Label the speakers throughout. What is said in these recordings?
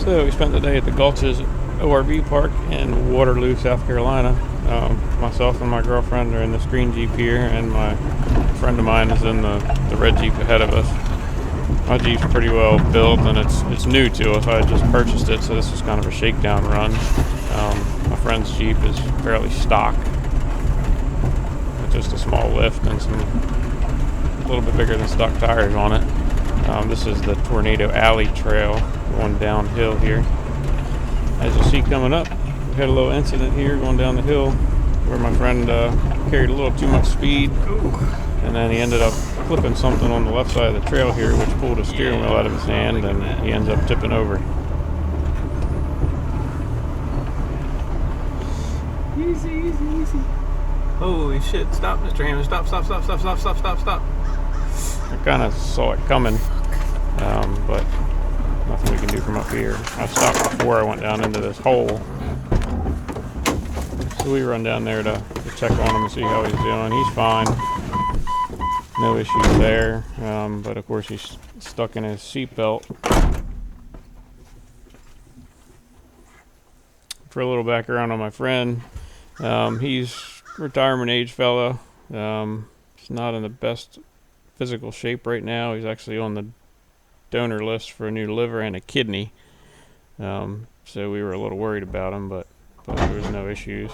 Speaker 1: So we spent the day at the Gulches ORV park in Waterloo, South Carolina. Myself and my girlfriend are in this green Jeep here, and my friend of mine is in the red Jeep ahead of us. My Jeep's pretty well built, and it's new to us. I had just purchased it, so this was kind of a shakedown run. My friend's Jeep is fairly stock, with just a small lift and a little bit bigger than stock tires on it. This is the Tornado Alley Trail going downhill here. As you'll see coming up, we had a little incident here going down the hill where my friend carried a little too much speed, and then he ended up flipping something on the left side of the trail here, which pulled his steering wheel out of his hand, and he ends up tipping over.
Speaker 2: Easy, easy, easy. Holy shit, stop, Mr. Hammond. Stop.
Speaker 1: I kind of saw it coming, but nothing we can do from up here. I stopped before I went down into this hole. So we run down there to check on him and see how he's doing. He's fine. No issues there. But of course he's stuck in his seatbelt. For a little background on my friend, he's retirement age fella. He's not in the best physical shape right now. He's actually on the donor list for a new liver and a kidney. So we were a little worried about him, but there was no issues.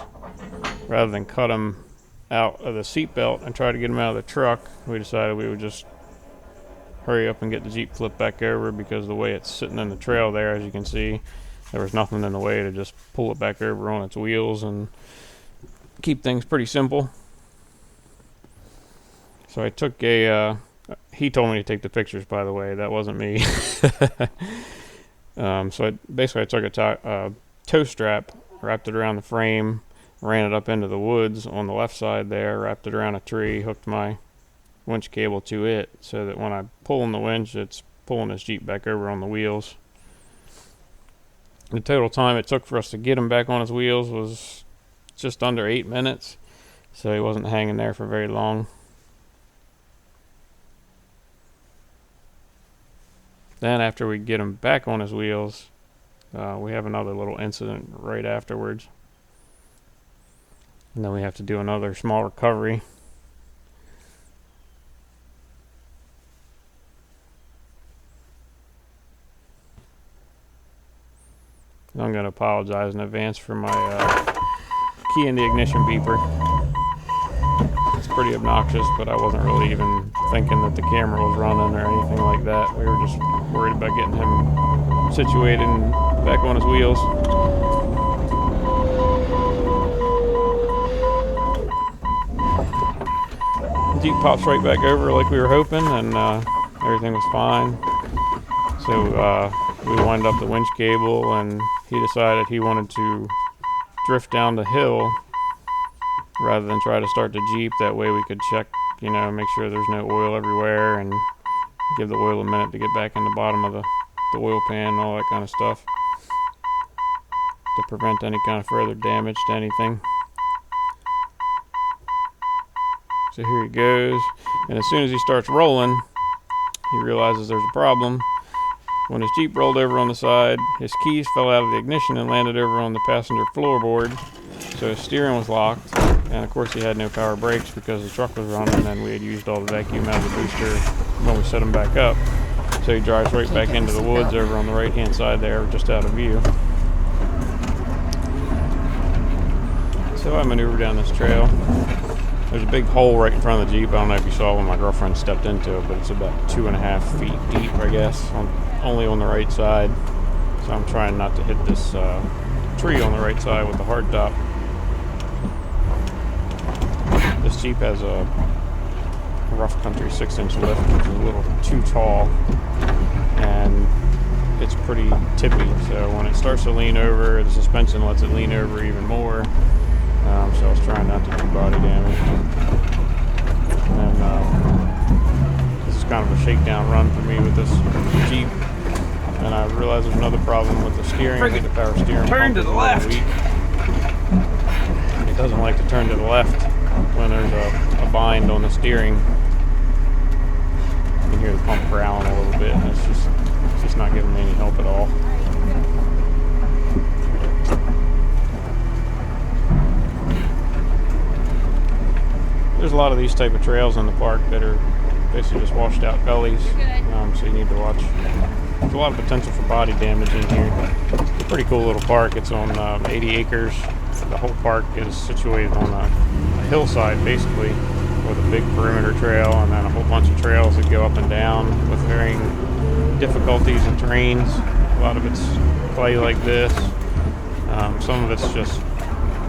Speaker 1: Rather than cut him out of the seatbelt and try to get him out of the truck, we decided we would just hurry up and get the Jeep flipped back over, because the way it's sitting in the trail there, as you can see, there was nothing in the way to just pull it back over on its wheels and keep things pretty simple. So I took he told me to take the pictures, by the way. That wasn't me. So I took a tow strap, wrapped it around the frame, ran it up into the woods on the left side there, wrapped it around a tree, hooked my winch cable to it, so that when I pull on the winch, it's pulling this Jeep back over on the wheels. The total time it took for us to get him back on his wheels was just under 8 minutes, so he wasn't hanging there for very long. Then after we get him back on his wheels, we have another little incident right afterwards. And then we have to do another small recovery. I'm going to apologize in advance for my key in the ignition beeper. It's pretty obnoxious, but I wasn't really even thinking that the camera was running or anything like that. We were just worried about getting him situated and back on his wheels. The Jeep pops right back over like we were hoping, and everything was fine. So we wind up the winch cable, and he decided he wanted to drift down the hill rather than try to start the Jeep. That way we could check, make sure there's no oil everywhere, and give the oil a minute to get back in the bottom of the oil pan and all that kind of stuff, to prevent any kind of further damage to anything. So here he goes, and as soon as he starts rolling, he realizes there's a problem. When his Jeep rolled over on the side, his keys fell out of the ignition and landed over on the passenger floorboard, so his steering was locked, and of course he had no power brakes because the truck was running and we had used all the vacuum out of the booster when we set him back up. So he drives right back into the woods over on the right hand side there, just out of view. So I maneuver down this trail. There's a big hole right in front of the Jeep. I don't know if you saw when my girlfriend stepped into it, but it's about 2.5 feet deep, I guess, only on the right side. So I'm trying not to hit this tree on the right side with the hard top. This Jeep has a rough country 6-inch lift, which is a little too tall, and it's pretty tippy. So when it starts to lean over, the suspension lets it lean over even more. So I was trying not to do body damage. And this is kind of a shakedown run for me with this Jeep. And I realized there's another problem with the steering. I think the power steering
Speaker 2: turn to the left.
Speaker 1: Weak. It doesn't like to turn to the left when there's a bind on the steering. You can hear the pump growling a little bit, and it's just not giving me any help at all. lot of these type of trails in the park that are basically just washed out gullies, so you need to watch. There's a lot of potential for body damage in here. It's a pretty cool little park. It's on 80 acres. The whole park is situated on a hillside, basically, with a big perimeter trail and then a whole bunch of trails that go up and down with varying difficulties and terrains. A lot of it's clay like this. Some of it's just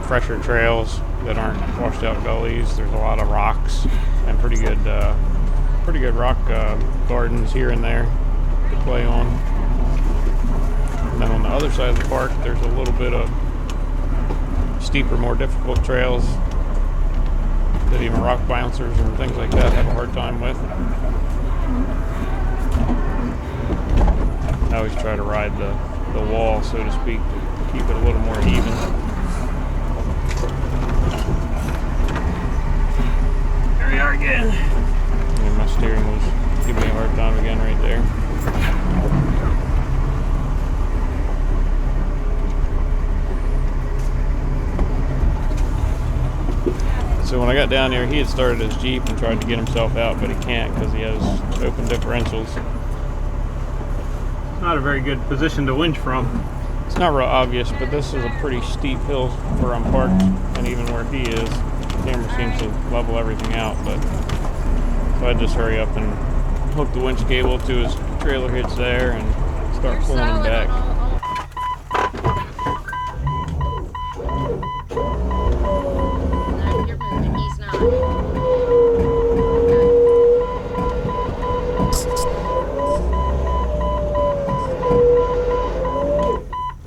Speaker 1: fresher trails that aren't washed out gullies. There's a lot of rocks and pretty good rock gardens here and there to play on. And then on the other side of the park, there's a little bit of steeper, more difficult trails that even rock bouncers and things like that have a hard time with. I always try to ride the wall, so to speak, to keep it a little more even. There we are again. And my steering was giving me a hard time again right there. So when I got down there, he had started his Jeep and tried to get himself out, but he can't because he has open differentials.
Speaker 2: Not a very good position to winch from.
Speaker 1: It's not real obvious, but this is a pretty steep hill where I'm parked, and even where he is, the camera seems to level everything out. But so I just hurry up and hook the winch cable to his trailer hitch there and start pulling him back.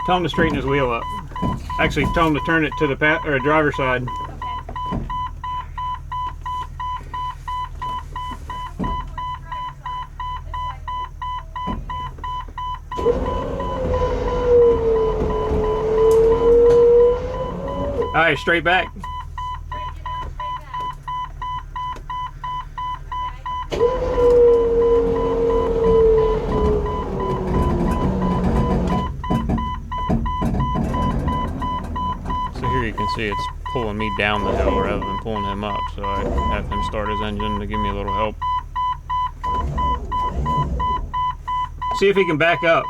Speaker 2: Tell him to straighten his wheel up. Actually, tell him to turn it to the driver's side. All right, straight back.
Speaker 1: You can see it's pulling me down the hill rather than pulling him up, so I have him start his engine to give me a little help.
Speaker 2: See if he can back up.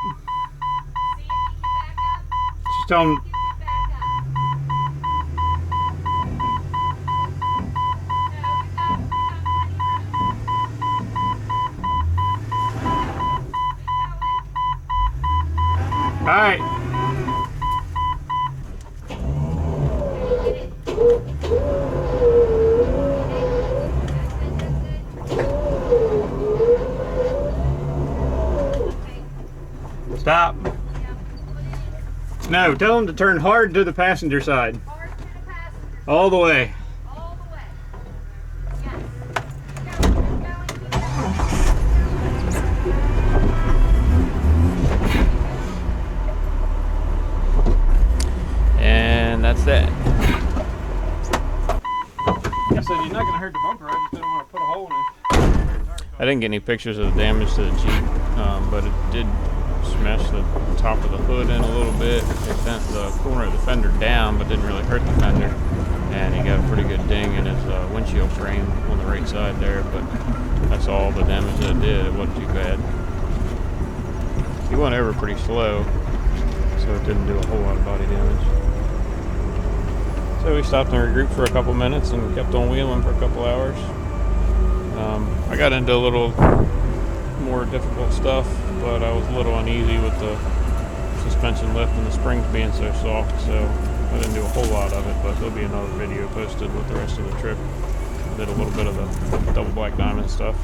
Speaker 2: Just tell him. All right. Stop. No, tell him to turn hard to the passenger side.
Speaker 3: Hard to the passenger.
Speaker 2: All the way.
Speaker 3: All the way. Yes. Go, keep going.
Speaker 1: And that's that.
Speaker 2: I said you're not going to hurt the bumper. I just didn't want to put a hole in it.
Speaker 1: I didn't get any pictures of the damage to the Jeep, but it did smash the top of the hood in a little bit. It bent the corner of the fender down, but didn't really hurt the fender. And he got a pretty good ding in his windshield frame on the right side there, but that's all the damage that it did. It wasn't too bad. He went over pretty slow, so it didn't do a whole lot of body damage. So we stopped and regrouped for a couple minutes and kept on wheeling for a couple hours. I got into a little more difficult stuff, but I was a little uneasy with the suspension lift and the springs being so soft, so I didn't do a whole lot of it, but there'll be another video posted with the rest of the trip. I did a little bit of the double black diamond stuff.